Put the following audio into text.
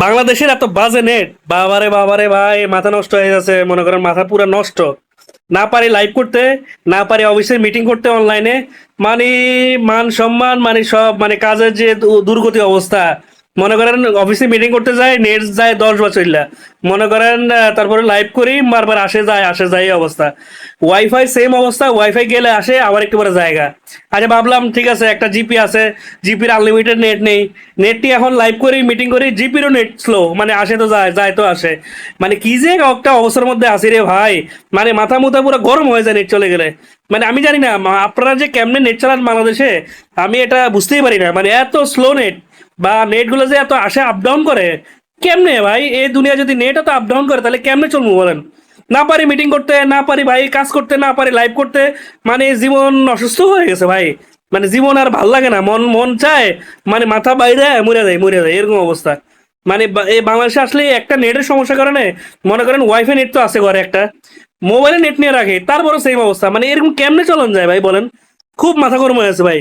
বাংলাদেশের এত বাজে নেট, বাবারে বাবারে ভাই, মাথা নষ্ট হয়ে যাচ্ছে, মনে করেন মাথা পুরো নষ্ট। না পারি লাইভ করতে, না পারি অফিসে মিটিং করতে অনলাইনে। মানে মান সম্মান মানে সব মানে কাজের যে দুর্গতি অবস্থা। মনে করেন অফিসে মিটিং করতে যায়, নেট যায় 10 বছর। মনে করেন তারপরে লাইভ করি, বারবার আসে যায় এই অবস্থা। ওয়াইফাই সেম অবস্থা, ওয়াইফাই গেলে আসে আবার একটু পরে জায়গা। আচ্ছা ভাবলাম ঠিক আছে, একটা জিপি আছে, জিপির আনলিমিটেড নেট নেই। নেটটি এখন লাইভ করি, মিটিং করি, জিপিরও নেট স্লো, মানে আসে তো যায়, যায় তো আসে। মানে কি যে একটা অবস্থার মধ্যে আছি রে ভাই। মানে মাথা মুথা পুরো গরম হয়ে যায় নেট চলে গেলে। মানে আমি জানি না আপনারা যে কেমনে নেট চালান বাংলাদেশে, আমি এটা বুঝতেই পারি না। মানে এত স্লো নেট, বা নেটগুলো যে এত আসে আপ ডাউন করে, কেমনে ভাই? এই দুনিয়া যদি নেট এত আপ ডাউন করে তাহলে কেমনে চলবো বলেন? না পারি মিটিং করতে, না পারি ভাই কাজ করতে, না পারি লাইভ করতে। মানে জীবন অসুস্থ হয়ে গেছে ভাই। মানে জীবন আর ভাল লাগে না, মন মন চায় মানে মাথা বাইরে মরে যায় এরকম অবস্থা। মানে এই বাংলাদেশে আসলে একটা নেটের সমস্যার কারণে, মনে করেন ওয়াইফাই নেট তো আছে ঘরে একটা, মোবাইলে নেট নিয়ে রাখে, তারপরে সেম অবস্থা। মানে এরকম কেমনে চলন যায় ভাই বলেন? খুব মাথা গরম হয়ে আছে ভাই।